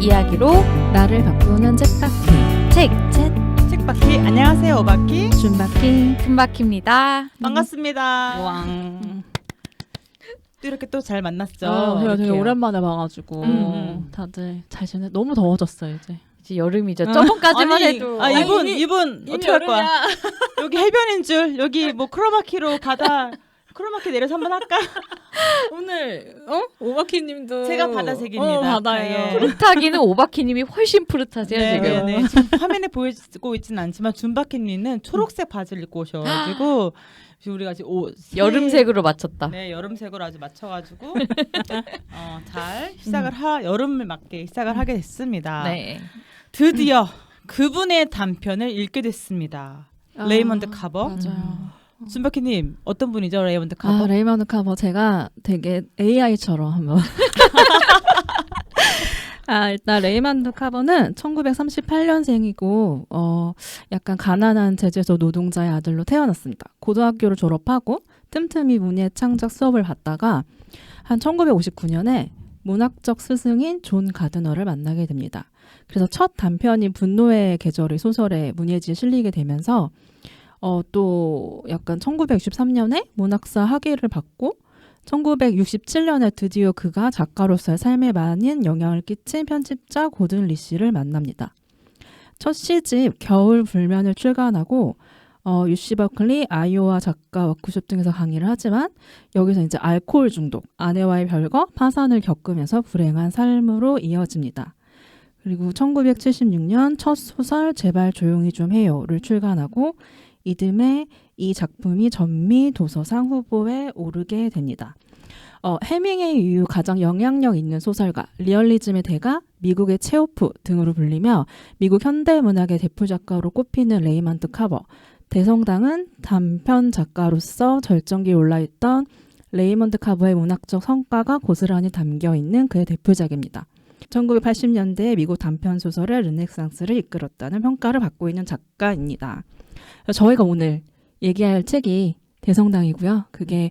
이야기로 나를 바꾸는 책바퀴 책바퀴. 안녕하세요, 오바퀴. 준바퀴 큰바퀴입니다. 반갑습니다. 왕. 또 이렇게 또 잘 만났죠. 제가 되게 이렇게요. 오랜만에 봐가지고 다들 잘 지내. 너무 더워졌어요 이제. 이제 여름이죠. 저번까지만 해도 이분 어떻게 할 거야? 여기 해변인 줄. 여기 뭐 크로마키로 가다 크로마키 내려서 한번 할까? 오늘 오바키님도 제가 바다색입니다. 바다예요. 네. 푸릇하기는 오바키님이 훨씬 푸릇하세요 네, 지금. 네. 지금 화면에 보이고 있지는 않지만 준바키님은 초록색 바지를 입고 오셔가지고 지금 우리가 지금 여름색으로 맞췄다. 네, 여름색으로 아주 맞춰가지고 잘 시작을 여름을 맞게 시작을 하게 됐습니다. 네. 드디어 그분의 단편을 읽게 됐습니다. 레이먼드 카버. 맞아요. 준바키님 어떤 분이죠, 레이먼드 카버? 레이먼드 카버 제가 되게 AI처럼 한번. 일단 레이먼드 카버는 1938년생이고 약간 가난한 제주도 노동자의 아들로 태어났습니다. 고등학교를 졸업하고 틈틈이 문예 창작 수업을 받다가 한 1959년에 문학적 스승인 존 가드너를 만나게 됩니다. 그래서 첫 단편인 분노의 계절의 소설에 문예지에 실리게 되면서 또 약간 1963년에 문학사 학위를 받고 1967년에 드디어 그가 작가로서의 삶에 많은 영향을 끼친 편집자 고든 리시를 만납니다. 첫 시집 겨울 불면을 출간하고 UC 버클리 아이오와 작가 워크숍 등에서 강의를 하지만 여기서 이제 알코올 중독, 아내와의 별거, 파산을 겪으면서 불행한 삶으로 이어집니다. 그리고 1976년 첫 소설 제발 조용히 좀 해요를 출간하고 이듬해 이 작품이 전미 도서상 후보에 오르게 됩니다. 해밍웨이 이후 가장 영향력 있는 소설가, 리얼리즘의 대가, 미국의 체호프 등으로 불리며 미국 현대문학의 대표 작가로 꼽히는 레이먼드 카버. 대성당은 단편 작가로서 절정기에 올라있던 레이먼드 카버의 문학적 성과가 고스란히 담겨있는 그의 대표작입니다. 1980년대에 미국 단편 소설의 르네상스를 이끌었다는 평가를 받고 있는 작가입니다. 저희가 오늘 얘기할 책이 대성당이고요. 그게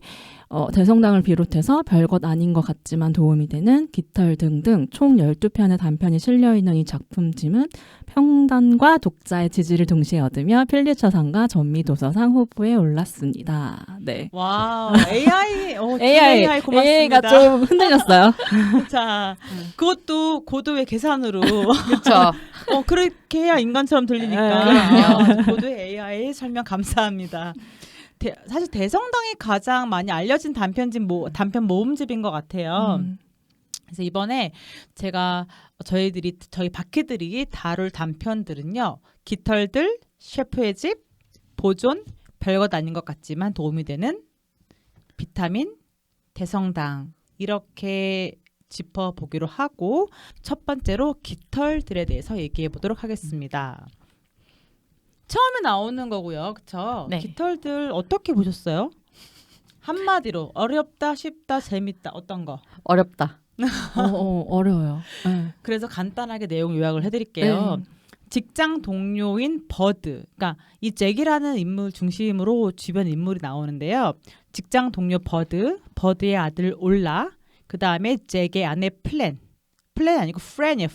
대성당을 비롯해서 별것 아닌 것 같지만 도움이 되는 깃털 등등 총 12편의 단편이 실려있는 이 작품집은 평단과 독자의 지지를 동시에 얻으며 필리처상과 전미도서상 후보에 올랐습니다. 네. 와우, AI 고맙습니다. AI가 좀 흔들렸어요. 자, 그것도 고도의 계산으로. 그렇죠. 그렇게 해야 인간처럼 들리니까. 고도의 AI 설명 감사합니다. 사실 대성당이 가장 많이 알려진 단편 모음집인 것 같아요. 그래서 이번에 저희 바퀴들이 다룰 단편들은요. 깃털들, 셰프의 집, 보존, 별것 아닌 것 같지만 도움이 되는 비타민, 대성당 이렇게 짚어보기로 하고 첫 번째로 깃털들에 대해서 얘기해 보도록 하겠습니다. 처음에 나오는 거고요. 그쵸? 네. 깃털들 어떻게 보셨어요? 한마디로 어렵다, 쉽다, 재밌다 어떤 거? 어렵다. 어려워요. 네. 그래서 간단하게 내용 요약을 해드릴게요. 네. 직장 동료인 버드, 그러니까 이 잭이라는 인물 중심으로 주변 인물이 나오는데요. 직장 동료 버드의 아들 올라, 그 다음에 잭의 아내 플랜 아니고 프렌이에요.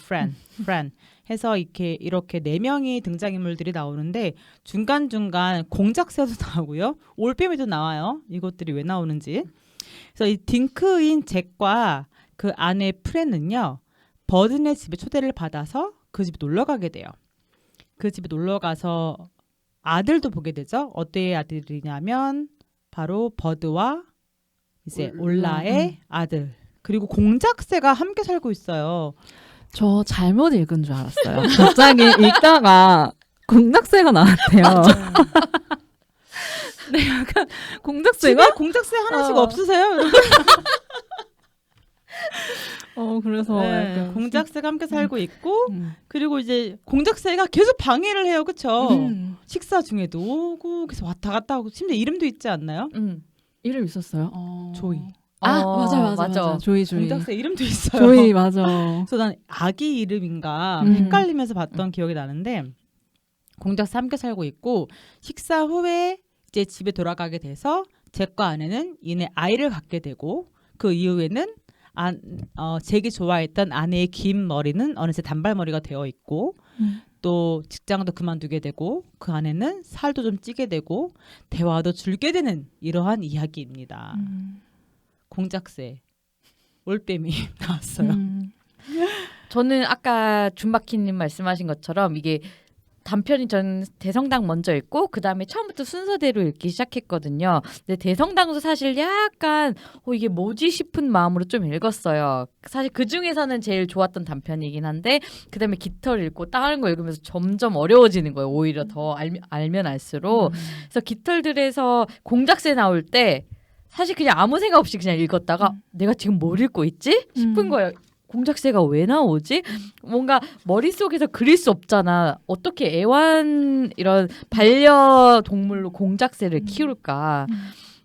프렌. 해서 이렇게 4명이 등장인물들이 나오는데 중간중간 공작새도 나오고요. 올빼미도 나와요. 이것들이 왜 나오는지. 그래서 이 딩크인 잭과 그 아내 프렌은요. 버든의 집에 초대를 받아서 그 집에 놀러 가게 돼요. 그 집에 놀러 가서 아들도 보게 되죠. 어때의 아들이냐면 바로 버드와 이제 올라의 아들. 그리고 공작새가 함께 살고 있어요. 저 잘못 읽은 줄 알았어요. 갑자기 읽다가 공작새가 나왔대요. 네, 약간 공작새가? 집에 공작새 하나씩 없으세요? 그래서 네, 약간 공작새가 함께 살고 있고 그리고 이제 공작새가 계속 방해를 해요. 그쵸? 식사 중에도 오고 계속 왔다 갔다 하고 심지어 이름도 있지 않나요? 이름 있었어요? 조이. 맞아. 조이. 공작새 이름도 있어요. 조이 맞아. 그래서 난 아기 이름인가 음. 헷갈리면서 봤던 기억이 나는데 공작새 함께 살고 있고 식사 후에 이제 집에 돌아가게 돼서 잭과 아내는 이내 아이를 갖게 되고 그 이후에는 잭이 좋아했던 아내의 긴 머리는 어느새 단발머리가 되어 있고 또 직장도 그만두게 되고 그 안에는 살도 좀 찌게 되고 대화도 줄게 되는 이러한 이야기입니다. 공작새 올빼미 나왔어요. 저는 아까 준바키님 말씀하신 것처럼 이게 단편이 전 대성당 먼저 읽고 그 다음에 처음부터 순서대로 읽기 시작했거든요. 근데 대성당도 사실 약간 이게 뭐지 싶은 마음으로 좀 읽었어요. 사실 그 중에서는 제일 좋았던 단편이긴 한데 그 다음에 깃털 읽고 다른 거 읽으면서 점점 어려워지는 거예요. 오히려 더 알면 알수록. 그래서 깃털들에서 공작새 나올 때 사실 그냥 아무 생각 없이 그냥 읽었다가 내가 지금 뭘 읽고 있지? 싶은 거예요. 공작새가 왜 나오지? 뭔가 머릿속에서 그릴 수 없잖아. 어떻게 애완 이런 반려동물로 공작새를 키울까?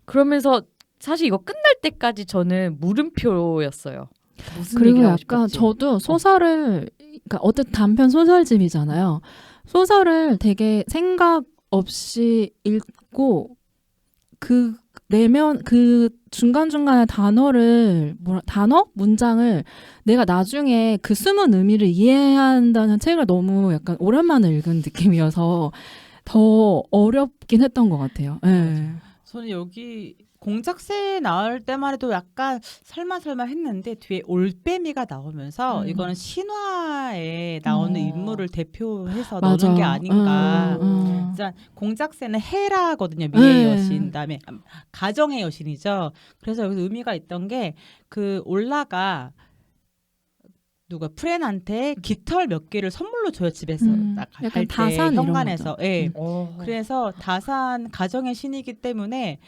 그러면서 사실 이거 끝날 때까지 저는 물음표였어요. 무슨 그리고 얘기하고 약간 싶었지? 저도 소설을 그러니까 어쨌든 단편 소설집이잖아요. 소설을 되게 생각 없이 읽고 그 내면 그 중간중간에 단어? 문장을 내가 나중에 그 숨은 의미를 이해해야 한다는 책을 너무 약간 오랜만에 읽은 느낌이어서 더 어렵긴 했던 것 같아요. 네. 저는 여기 공작새 나올 때만 해도 약간 설마 했는데 뒤에 올빼미가 나오면서 이거는 신화에 나오는 인물을 대표해서 넣는 게 아닌가. 일단 공작새는 헤라거든요. 미의 여신, 그다음에 가정의 여신이죠. 그래서 여기서 의미가 있던 게 그 올라가 누가 프렌한테 깃털 몇 개를 선물로 줘요. 집에서 약간 갈 때 다산 이런 현관에서. 예. 어. 그래서 다산 가정의 신이기 때문에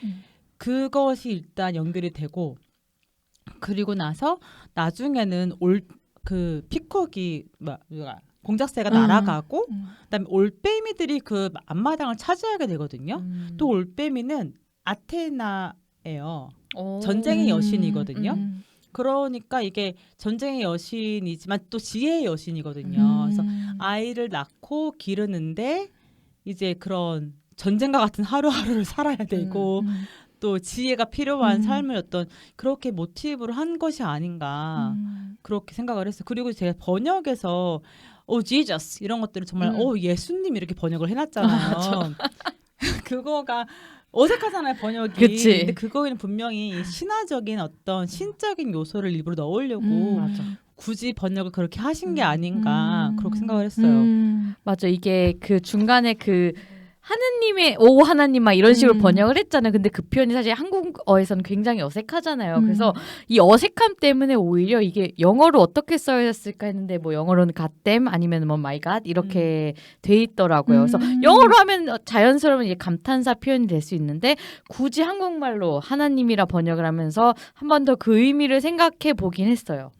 그것이 일단 연결이 되고 그리고 나서 나중에는 그 피콕이 공작새가 날아가고 그다음에 올빼미들이 그 앞마당을 차지하게 되거든요. 또 올빼미는 아테나예요. 전쟁의 여신이거든요. 그러니까 이게 전쟁의 여신이지만 또 지혜의 여신이거든요. 그래서 아이를 낳고 기르는데 이제 그런 전쟁과 같은 하루하루를 살아야 되고 또 지혜가 필요한 삶을 어떤 그렇게 모티브로 한 것이 아닌가 그렇게 생각을 했어요. 그리고 제가 번역에서 Jesus 이런 것들을 정말 예수님 이렇게 번역을 해놨잖아요. 그거가 어색하잖아요 번역이. 그치. 근데 그거에는 분명히 신화적인 어떤 신적인 요소를 일부러 넣으려고 맞아. 굳이 번역을 그렇게 하신 게 아닌가 그렇게 생각을 했어요. 맞아. 이게 그 중간에 그 하느님의 오 하나님 막 이런 식으로 번역을 했잖아요. 근데 그 표현이 사실 한국어에서는 굉장히 어색하잖아요. 그래서 이 어색함 때문에 오히려 이게 영어로 어떻게 써였을까 했는데 뭐 영어로는 God damn 아니면 뭐 my God 이렇게 돼 있더라고요. 그래서 영어로 하면 자연스러운 이제 감탄사 표현이 될 수 있는데 굳이 한국말로 하나님이라 번역을 하면서 한 번 더 그 의미를 생각해 보긴 했어요.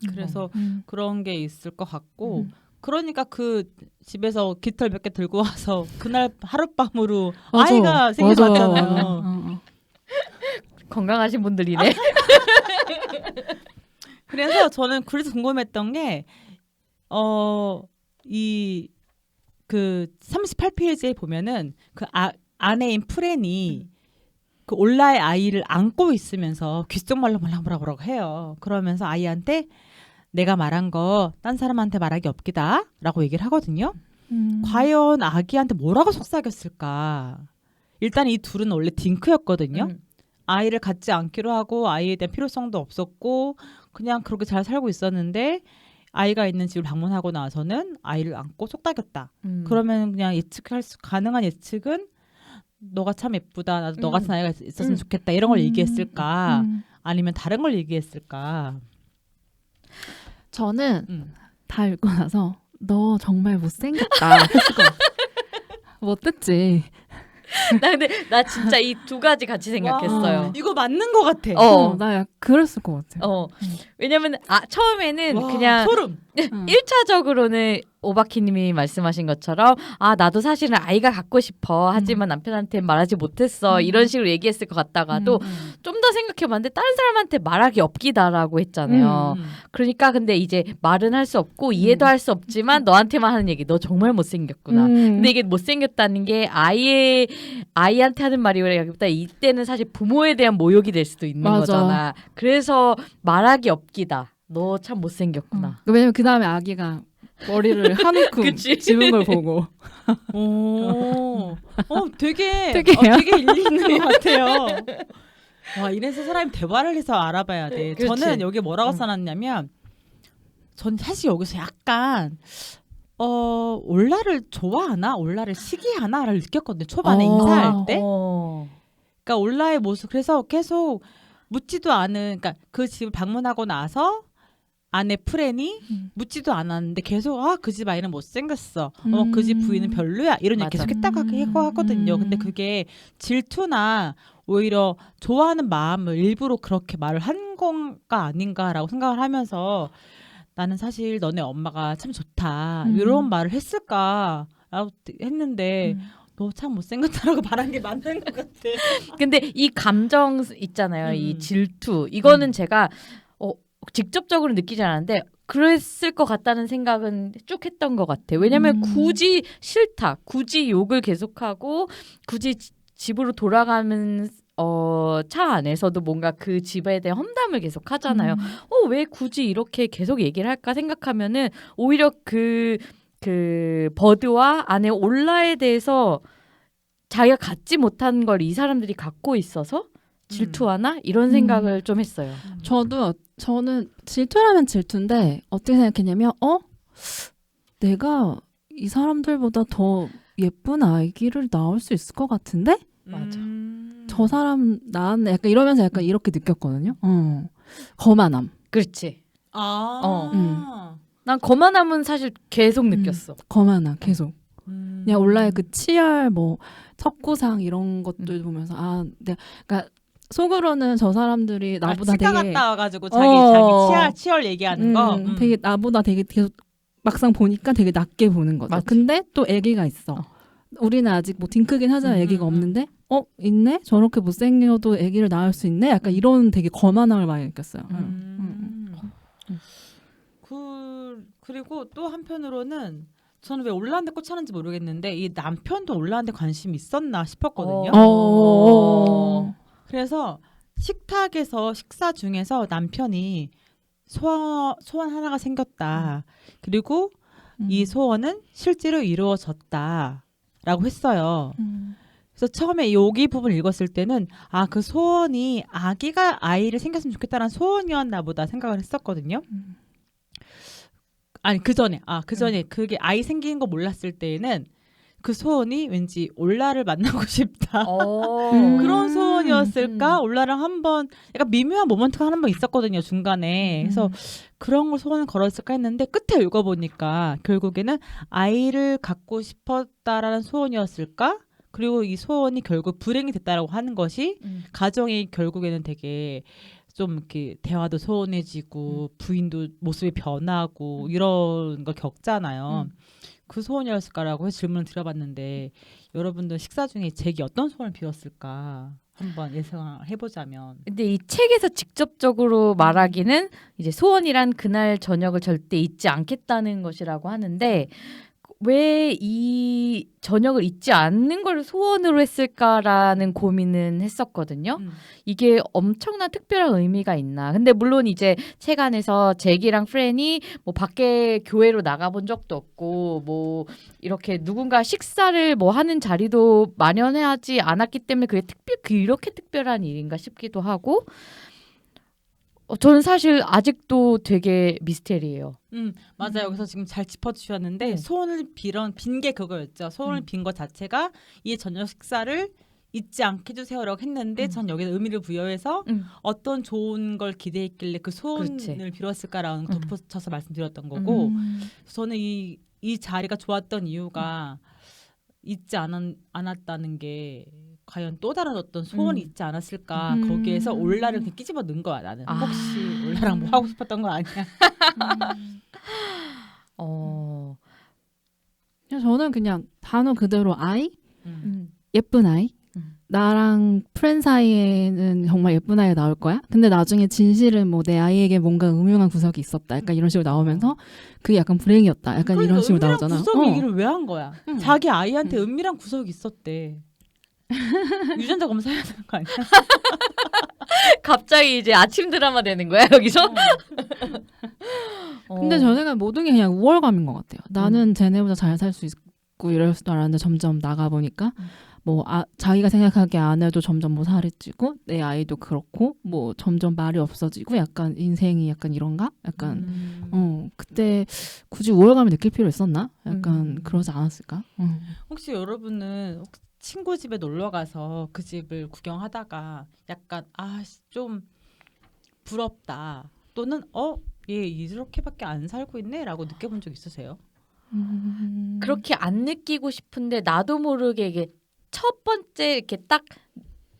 그래서 그런 게 있을 것 같고 그러니까 그 집에서 깃털 몇 개 들고 와서 그날 하룻밤으로 맞아. 아이가 생겨났잖아요. 맞아. 건강하신 분들이네. 그래서 저는 그래서 궁금했던 게 이 그 38페이지에 보면은 그 아내인 프렌이 그 올라의 아이를 안고 있으면서 귓속말로 뭐라고 해요. 그러면서 아이한테 내가 말한 거 딴 사람한테 말하기 없기다 라고 얘기를 하거든요. 과연 아기한테 뭐라고 속삭였을까. 일단 이 둘은 원래 딩크였거든요. 아이를 갖지 않기로 하고 아이에 대한 필요성도 없었고 그냥 그렇게 잘 살고 있었는데 아이가 있는 집을 방문하고 나서는 아이를 안고 속삭였다. 그러면 그냥 가능한 예측은 너가 참 예쁘다. 나도 너 같은 아이가 있었으면 좋겠다. 이런 걸 얘기했을까. 아니면 다른 걸 얘기했을까. 저는 다 읽고 나서 너 정말 못생겼다 했을 것 같아. 못됐지. 나 진짜 이 두 가지 같이 생각했어요. 와, 이거 맞는 것 같아. 나 그랬을 것 같아. 왜냐면 처음에는 와, 그냥 소름. 응. 1차적으로는 오바키님이 말씀하신 것처럼 아 나도 사실은 아이가 갖고 싶어 하지만 남편한테 말하지 못했어 이런 식으로 얘기했을 것 같다가도 좀 더 생각해봤는데 다른 사람한테 말하기 없기다라고 했잖아요. 그러니까 근데 이제 말은 할 수 없고 이해도 할 수 없지만 너한테만 하는 얘기 너 정말 못생겼구나. 근데 이게 못생겼다는 게 아이한테 하는 말이라기보다 이때는 사실 부모에 대한 모욕이 될 수도 있는 맞아. 거잖아. 그래서 말하기 없기다. 너 참 못생겼구나. 왜냐면 그 다음에 아기가 머리를 한 움큼 그치. 집은 걸 보고 되게 되게요? 되게 일리 있는 것 같아요. 와 이래서 사람이 대화를 해서 알아봐야 돼. 그렇지. 저는 여기 뭐라고 써놨냐면 전 사실 여기서 약간 올라를 좋아하나 올라를 시기하나를 느꼈거든요. 초반에 인사할 때. 그러니까 올라의 모습 그래서 계속 묻지도 않은 그러니까 그 집을 방문하고 나서 아내 프렌이 묻지도 않았는데 계속 그 집 아이는 못생겼어. 그 집 부인은 별로야. 이런 얘기 맞아. 계속 했다고 하거든요. 근데 그게 질투나 오히려 좋아하는 마음을 일부러 그렇게 말을 한 건가 아닌가라고 생각을 하면서 나는 사실 너네 엄마가 참 좋다. 이런 말을 했을까라고 했는데 너 참 못생겼다라고 말한 게 맞는 것 같아. 근데 이 감정 있잖아요. 이 질투. 이거는 제가 직접적으로 느끼지 않았는데 그랬을 것 같다는 생각은 쭉 했던 것 같아요. 왜냐면 굳이 싫다. 굳이 욕을 계속하고 굳이 집으로 돌아가면 차 안에서도 뭔가 그 집에 대한 험담을 계속 하잖아요. 왜 굳이 이렇게 계속 얘기를 할까 생각하면은 오히려 그 버드와 아내 올라에 대해서 자기가 갖지 못한 걸 이 사람들이 갖고 있어서 질투하나 이런 생각을 좀 했어요. 저는 질투라면 질투인데 어떻게 생각했냐면 내가 이 사람들보다 더 예쁜 아기를 낳을 수 있을 것 같은데 맞아. 저 사람 낳았네 약간 이러면서 약간 이렇게 느꼈거든요. 거만함. 그렇지. 난 거만함은 사실 계속 느꼈어. 거만함 계속. 그냥 올라의 그 치열 뭐 첩구상 이런 것들 보면서 그러니까 속으로는 저 사람들이 나보다 치과 되게 갔다 와가지고 자기 치열 얘기하는 거 되게 나보다 되게 계속 막상 보니까 되게 낮게 보는 거죠. 맞지. 근데 또 아기가 있어. 우리는 아직 뭐 딩크긴 하지만 아기가 없는데 있네? 저렇게 못생겨도 아기를 낳을 수 있네? 약간 이런 되게 거만함을 많이 느꼈어요. 그리고 또 한편으로는 저는 왜 올라한데 꽂혔는지 모르겠는데 이 남편도 올라한데 관심이 있었나 싶었거든요. 그래서 식탁에서 식사 중에서 남편이 소원 하나가 생겼다. 그리고 이 소원은 실제로 이루어졌다라고 했어요. 그래서 처음에 여기 부분 읽었을 때는 그 소원이 아이를 생겼으면 좋겠다는 소원이었나 보다 생각을 했었거든요. 아니 그 전에 그게 아이 생긴 거 몰랐을 때에는 그 소원이 왠지 올라를 만나고 싶다. 그런 소원이었을까? 올라랑 한번 약간 미묘한 모먼트가 한번 있었거든요 중간에. 그래서 그런 걸 소원을 걸었을까 했는데 끝에 읽어보니까 결국에는 아이를 갖고 싶었다라는 소원이었을까? 그리고 이 소원이 결국 불행이 됐다라고 하는 것이 가정이 결국에는 되게 좀 이렇게 대화도 소원해지고 부인도 모습이 변하고 이런 걸 겪잖아요. 그 소원이었을까라고 해서 질문을 드려봤는데 여러분들 식사 중에 잭이 어떤 소원을 빌었을까 한번 예상을 해보자면. 근데 이 책에서 직접적으로 말하기는 이제 소원이란 그날 저녁을 절대 잊지 않겠다는 것이라고 하는데 왜 이 저녁을 잊지 않는 걸 소원으로 했을까라는 고민은 했었거든요. 이게 엄청난 특별한 의미가 있나. 근데 물론 이제 책 안에서 잭이랑 프렌이 뭐 밖에 교회로 나가본 적도 없고 뭐 이렇게 누군가 식사를 뭐 하는 자리도 마련하지 않았기 때문에 그게 이렇게 특별한 일인가 싶기도 하고 저는 사실 아직도 되게 미스테리예요. 맞아요. 그래서 지금 잘 짚어주셨는데 소원을 빈 게 그거였죠. 소원을 빈 것 자체가 이 저녁 식사를 잊지 않게 해주세요라고 했는데 전 여기서 의미를 부여해서 어떤 좋은 걸 기대했길래 그 소원을 그렇지. 빌었을까라는 걸 덧붙여서 말씀드렸던 거고 저는 이 자리가 좋았던 이유가 잊지 않았다는 게 과연 또 다른 어떤 소원이 있지 않았을까. 거기에서 올라를 끼집어 넣은 거야 나는. 혹시 올라랑 뭐 하고 싶었던 거 아니야? 그냥 저는 그냥 단어 그대로 아이, 음. 예쁜 아이. 나랑 프렌 사이에는 정말 예쁜 아이가 나올 거야. 근데 나중에 진실은 뭐 내 아이에게 뭔가 음흉한 구석이 있었다. 약간 이런 식으로 나오면서 그게 약간 불행이었다. 약간 그러니까 이런 식으로 은밀한 나오잖아. 구석 얘기를 왜 한 거야? 자기 아이한테 음. 은밀한 구석이 있었대. 유전자 검사해야 되는 거 아니야? 갑자기 이제 아침 드라마 되는 거야 여기서? 근데 저 생각엔 모든 게 그냥 우월감인 것 같아요. 나는 쟤네보다 잘 살 수 있고 이럴 줄 알았는데 점점 나가보니까 뭐 자기가 생각하기에 아내도 점점 뭐 살이 찌고 내 아이도 그렇고 뭐 점점 말이 없어지고 약간 인생이 약간 이런가? 약간 그때 굳이 우월감을 느낄 필요 있었나? 약간 그러지 않았을까? 혹시 여러분은 친구 집에 놀러 가서 그 집을 구경하다가 약간 좀 부럽다 또는 얘 이렇게밖에 안 살고 있네라고 느껴본 적 있으세요? 그렇게 안 느끼고 싶은데 나도 모르게 이게 첫 번째 이렇게 딱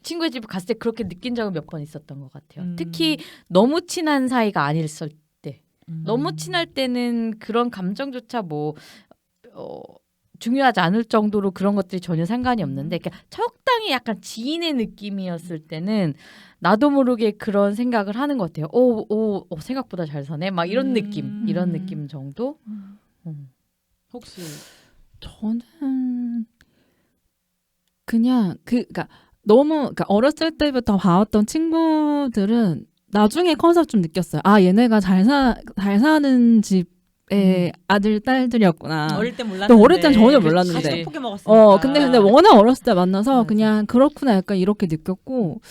친구의 집에 갔을 때 그렇게 느낀 적은 몇 번 있었던 것 같아요. 특히 너무 친한 사이가 아니었을 때. 너무 친할 때는 그런 감정조차 뭐 중요하지 않을 정도로 그런 것들이 전혀 상관이 없는데 그러니까 적당히 약간 지인의 느낌이었을 때는 나도 모르게 그런 생각을 하는 것 같아요. 생각보다 잘 사네. 막 이런 이런 느낌 정도. 혹시 저는 그냥 그러니까 어렸을 때부터 봐왔던 친구들은 나중에 커서 좀 느꼈어요. 얘네가 잘 사는 집의 아들 딸들이었구나. 어릴 때 몰랐는데. 또 어릴 땐 전혀 몰랐는데. 같이 떡볶이 먹었으니까. 근데 워낙 어렸을 때 만나서 맞아. 그냥 그렇구나 약간 이렇게 느꼈고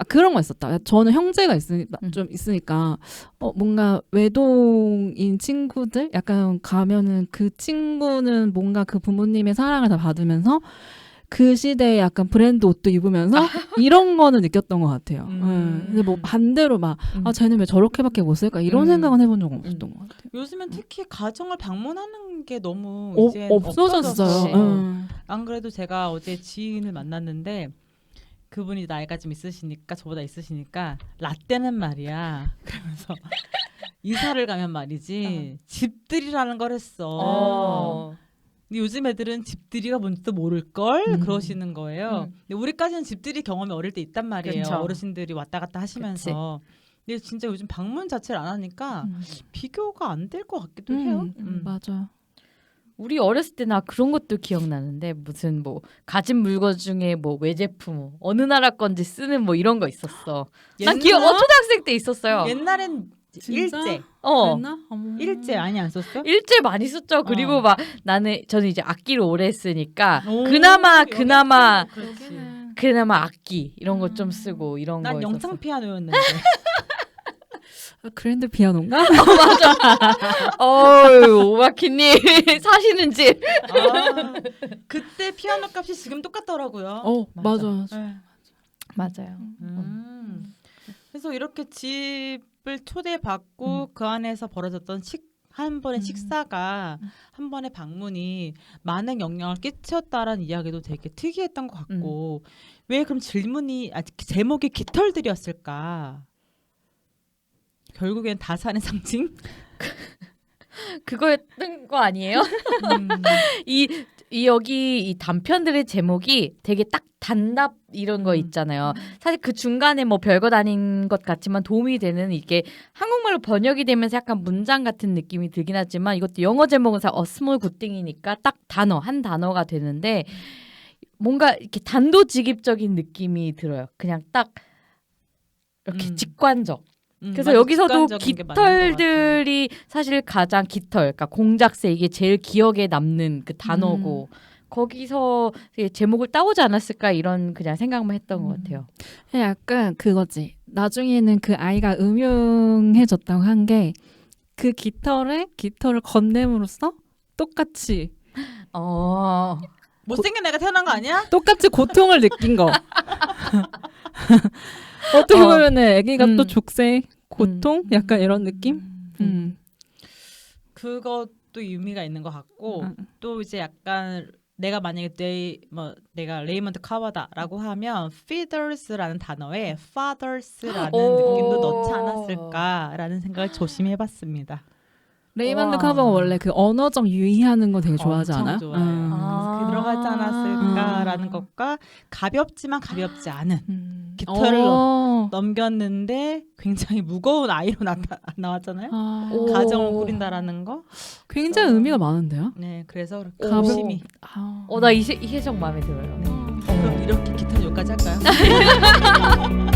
그런 거 있었다. 저는 형제가 있으니까 뭔가 외동인 친구들 약간 가면은 그 친구는 뭔가 그 부모님의 사랑을 다 받으면서 그 시대에 약간 브랜드 옷도 입으면서 이런 거는 느꼈던 것 같아요. 근데 뭐 반대로 막 쟤는 왜 저렇게밖에 못 쓸까 이런 생각은 해본 적은 없었던 것 같아요. 요즘엔 특히 가정을 방문하는 게 너무 이제 없어졌어요. 안 그래도 제가 어제 지인을 만났는데 그분이 나이가 좀 있으시니까 저보다 있으시니까 라떼는 말이야. 그러면서 이사를 가면 말이지 집들이라는 걸 했어. 근데 요즘 애들은 집들이가 뭔지도 모를걸 그러시는 거예요. 근데 우리까지는 집들이 경험이 어릴 때 있단 말이에요. 그쵸. 어르신들이 왔다 갔다 하시면서. 근데 진짜 요즘 방문 자체를 안 하니까 비교가 안 될 것 같기도 해요. 맞아. 우리 어렸을 때 나 그런 것도 기억나는데 무슨 뭐 가진 물건 중에 뭐 외제품 어느 나라 건지 쓰는 뭐 이런 거 있었어. 난 초등학생 때 있었어요. 옛날엔 진짜? 일제. 그랬나? 일제 많이 안 썼어? 일제 많이 썼죠. 그리고 막 저는 이제 악기를 오래 했으니까 오, 그나마 그렇지. 그나마 악기 이런 거 좀 쓰고 이런 거 난 있었어. 영창 피아노였는데. 그랜드 피아노인가? 오마키님 사시는 집. 그때 피아노 값이 지금 똑같더라고요. 맞아. 네. 맞아요. 그래서 이렇게 집을 초대받고 그 안에서 벌어졌던 한 번의 식사가 한 번의 방문이 많은 영향을 끼쳤다라는 이야기도 되게 특이했던 것 같고 왜 그럼 제목이 깃털들이었을까? 결국엔 다산의 상징? 그거였던 거 아니에요? 여기 이 단편들의 제목이 되게 딱 단답 이런 거 있잖아요. 사실 그 중간에 뭐 별것 아닌 것 같지만 도움이 되는 이게 한국말로 번역이 되면서 약간 문장 같은 느낌이 들긴 하지만 이것도 영어 제목은 A small good thing이니까 딱 한 단어가 되는데 뭔가 이렇게 단도직입적인 느낌이 들어요. 그냥 딱 이렇게 직관적. 그래서 여기서도 깃털들이 사실 가장 그러니까 공작새 이게 제일 기억에 남는 그 단어고 거기서 제목을 따오지 않았을까 이런 그냥 생각만 했던 것 같아요. 약간 그거지. 나중에는 그 아이가 음흉해졌다고 한 게 그 깃털을 건넴으로써 똑같이 못생긴 애가 태어난 거 아니야? 똑같이 고통을 느낀 거. 어떻게 보면은 아기가 또 족쇄 고통 약간 이런 느낌? 그것도 의미가 있는 것 같고 또 이제 약간 내가 만약에 내가 레이먼드 카버다라고 하면 feathers라는 단어에 fathers라는 느낌도 넣지 않았을까라는 생각을 조심해봤습니다. 레이먼드 와. 카버가 원래 그 언어적 유희하는 거 되게 좋아하지 엄청 않아요? 좋아해요. 아. 그래서 그게 들어가지 않았을까라는 것과 가볍지만 가볍지 않은 음. 깃털을 어. 넘겼는데 굉장히 무거운 아이로 나왔잖아요. 아. 오. 가정을 꾸린다라는 거. 굉장히 그래서- 의미가 많은데요? 네, 그래서 오. 가심이. 아. 나 이 해석 마음에 들어요. 네. 그럼 이렇게 기타는 여기까지 할까요?